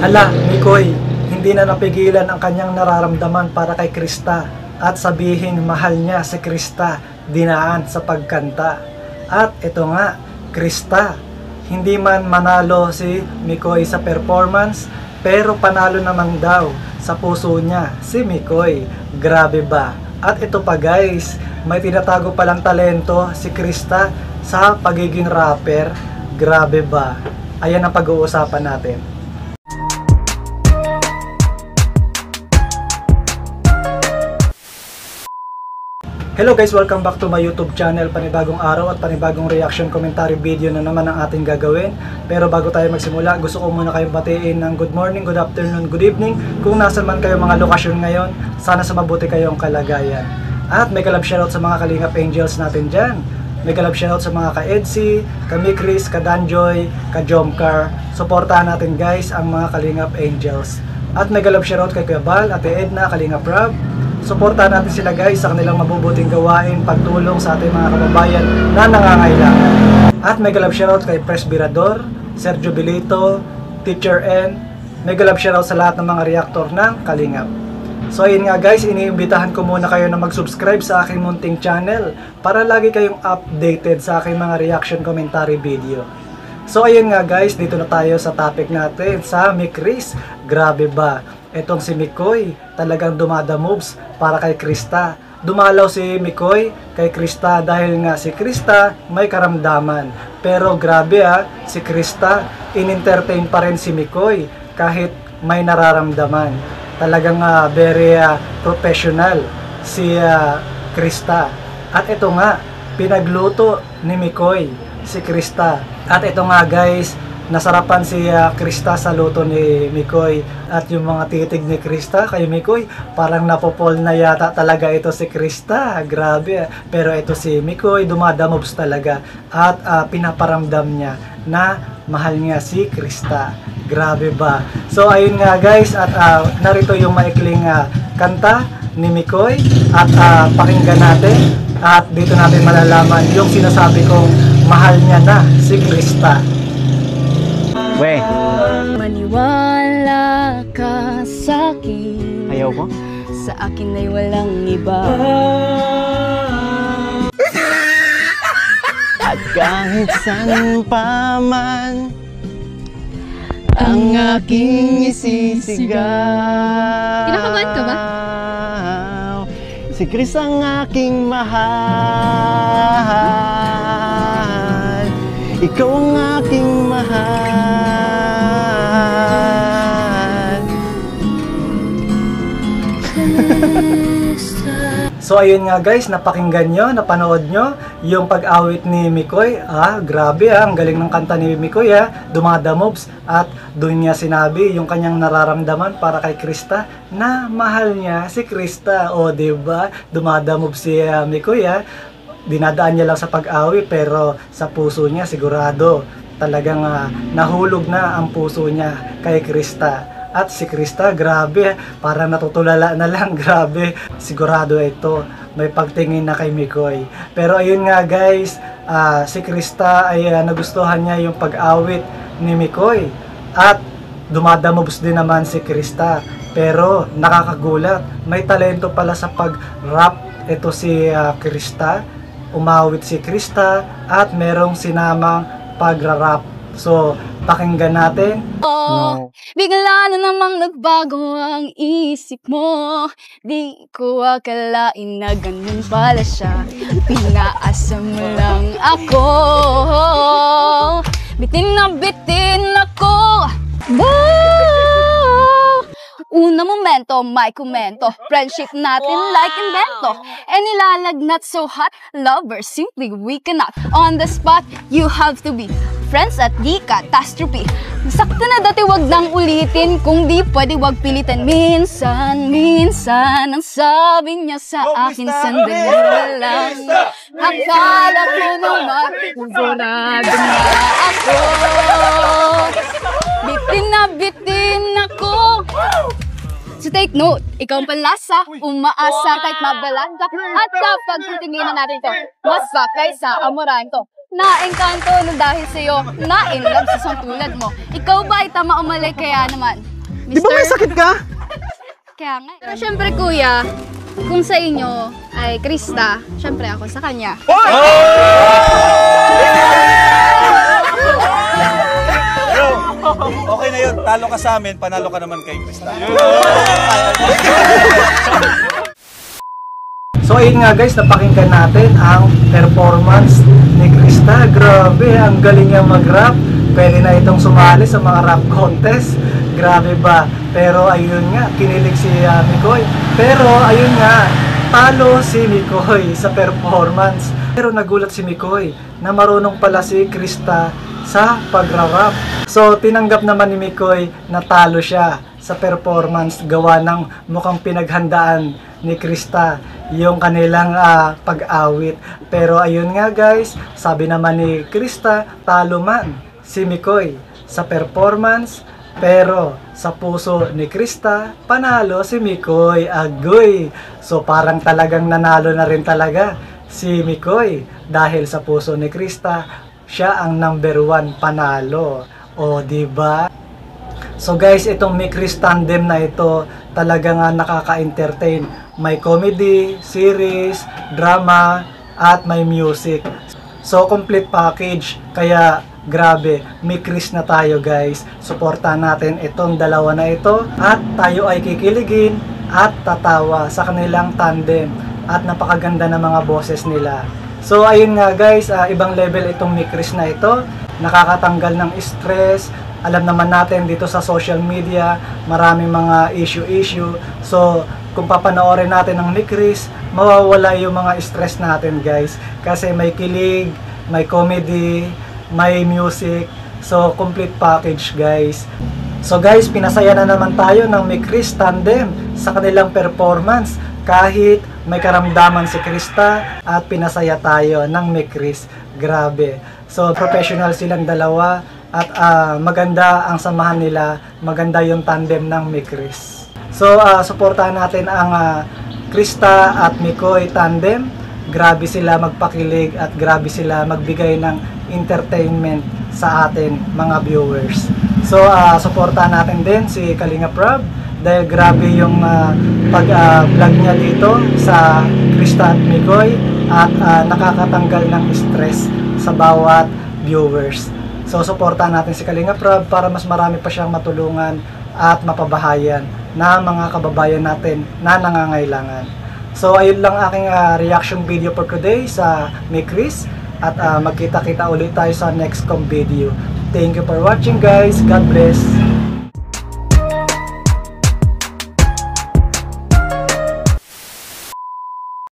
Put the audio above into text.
Hala, Mikoy, hindi na napigilan ang kanyang nararamdaman para kay Krista at sabihin mahal niya si Krista dinaan sa pagkanta. At ito nga, Krista, hindi man manalo si Mikoy sa performance, pero panalo naman daw sa puso niya si Mikoy. Grabe ba? At ito pa guys, may tinatago palang talento si Krista sa pagiging rapper. Grabe ba? Ayan ang pag-uusapan natin. Hello guys, welcome back to my YouTube channel. Panibagong araw at panibagong reaction commentary video na naman ang ating gagawin. Pero bago tayo magsimula, gusto ko muna kayong batiin ng good morning, good afternoon, good evening. Kung nasan man kayo mga lokasyon ngayon, sana sa mabuti kayong kalagayan. At may kalab shoutout sa mga Kalingap Angels natin dyan. May kalab shoutout sa mga ka-Edsy, ka-Mikris, ka-Danjoy, ka-Jomcar. Suportahan natin guys ang mga Kalingap Angels. At may kalab shoutout kay Kuya Bal, Ate Edna, Kalingap Rob. Suportahan natin sila guys sa kanilang mabubuting gawain, pagtulong sa ating mga kababayan na nangangailangan. At may galab shoutout kay Presbyrador, Sergio Bilito, Teacher N. May galab shoutout sa lahat ng mga reactor ng Kalingap. So ayun nga guys, iniimbitahan ko muna kayo na mag-subscribe sa aking munting channel para lagi kayong updated sa aking mga reaction commentary video. So ayun nga guys, dito na tayo sa topic natin sa Mikris. Grabe ba? Etong si Mikoy, talagang dumada moves para kay Krista. Dumalaw si Mikoy kay Krista dahil nga si Krista may karamdaman. Pero grabe si Krista, in-entertain pa rin si Mikoy kahit may nararamdaman. Talagang very professional si Krista. At ito nga, pinagluto ni Mikoy si Krista. At ito nga guys, nasarapan si Krista sa luto ni Mikoy. At yung mga titig ni Krista kay Mikoy, parang napopol na yata talaga ito si Krista. Grabe. Pero ito si Mikoy, dumadamobs talaga. At pinaparamdam niya na mahal niya si Krista. Grabe ba? So ayun nga guys, at narito yung maikling kanta ni Mikoy. At pakinggan natin. At dito natin malalaman yung sinasabi kong mahal niya na si Krista. We. Maniwala ka sa'kin. Ayaw ko? Sa akin ay walang iba. At kahit saan pa man ang aking isisigaw. Kinakabahan ka ba? Si Chris ang aking mahal. Ikaw ang aking mahal. So ayun nga guys, napakinggan nyo, napanood nyo yung pag-awit ni Mikoy. Grabe ang galing ng kanta ni Mikoy dumadamobs. At doon niya sinabi yung kanyang nararamdaman para kay Krista na mahal niya si Krista. O diba, dumadamobs si Mikoy dinadaan niya lang sa pag-awit, pero sa puso niya sigurado talagang nahulog na ang puso niya kay Krista. At si Krista, grabe, parang natutulala na lang, grabe. Sigurado ito, may pagtingin na kay Mikoy. Pero ayun nga guys, si Krista ay nagustuhan niya yung pag-awit ni Mikoy. At dumadamobs din naman si Krista. Pero nakakagulat, may talento pala sa pag-rap ito si Krista. Umawit si Krista at merong sinamang pag-rap. So, pakinggan natin. Bigla na namang nagbago ang isip mo. Di ko akalain na ganun pala siya. Pinaasa mo lang ako. Bitin na bitin ako. Una momento, may komento. Friendship natin like invento. And nilalagnat so hot, lovers, simply we cannot. On the spot, you have to be friends at di catastrophe. Sakto na dati wag nang ulitin. Kung di pwede wag pilitan. Minsan, minsan ang sabi niya sa akin, sandali lang. Akala ko naman sigurado na ako. Bitin na ako. So take note, ikaw ang palasa, umaasa kahit mabalanda. At kapag titingnan natin ito, mas pa kaysa amurahan ko. Na-engkanto na dahil sa'yo, na-inlove sa isang tulad mo. Ikaw ba ay tama o mali, kaya naman Di ba may sakit ka? Kaya nga. Pero syempre kuya, kung sa inyo ay Krista, syempre ako sa kanya. Pero, okay na yun. Talo ka sa amin, panalo ka naman kay Krista. So ayun nga guys, napakinggan natin ang performance ni Krista. Grabe, ang galing niya mag-rap. Pwede na itong sumali sa mga rap contest. Grabe ba? Pero ayun nga, kinilig si Mikoy. Pero ayun nga, talo si Mikoy sa performance. Pero nagulat si Mikoy na marunong pala si Krista sa pagra-rap. So tinanggap naman ni Mikoy na talo siya sa performance gawa ng mukhang pinaghandaan ni Krista yung kanilang pag-awit. Pero ayun nga guys, sabi naman ni Krista, talo man si Mikoy sa performance, pero sa puso ni Krista, panalo si Mikoy. Agoy! So parang talagang nanalo na rin talaga si Mikoy dahil sa puso ni Krista, siya ang number 1 panalo. O diba? So guys, itong Mikris tandem na ito talagang nakaka-entertain. May comedy, series, drama, at may music. So complete package. Kaya grabe, Mikris na tayo guys. Suportahan natin itong dalawa na ito at tayo ay kikiligin at tatawa sa kanilang tandem. At napakaganda ng mga boses nila. So ayun nga guys, ibang level itong Mikris na ito. Nakakatanggal ng stress. Alam naman natin dito sa social media, maraming mga issue. So, kung papanoorin natin ang Mikris, mawawala yung mga stress natin guys. Kasi may kilig, may comedy, may music. So, complete package guys. So guys, pinasaya na naman tayo ng Mikris tandem sa kanilang performance. Kahit may karamdaman si Krista at pinasaya tayo ng Mikris. Grabe. So, professional silang dalawa. At maganda ang samahan nila, maganda yung tandem ng Mikris. So, suportahan natin ang Krista at Mikoy tandem. Grabe sila magpakilig at grabe sila magbigay ng entertainment sa atin mga viewers. So, suportahan natin din si Kalinga Prab dahil grabe yung pag-vlog niya dito sa Krista at Mikoy at nakakatanggal ng stress sa bawat viewers. So, suportahan natin si Kalinga Prab para mas marami pa siyang matulungan at mapabahayan na mga kababayan natin na nangangailangan. So, ayun lang aking reaction video for today sa Mikris at magkita-kita ulit tayo sa next video. Thank you for watching guys. God bless.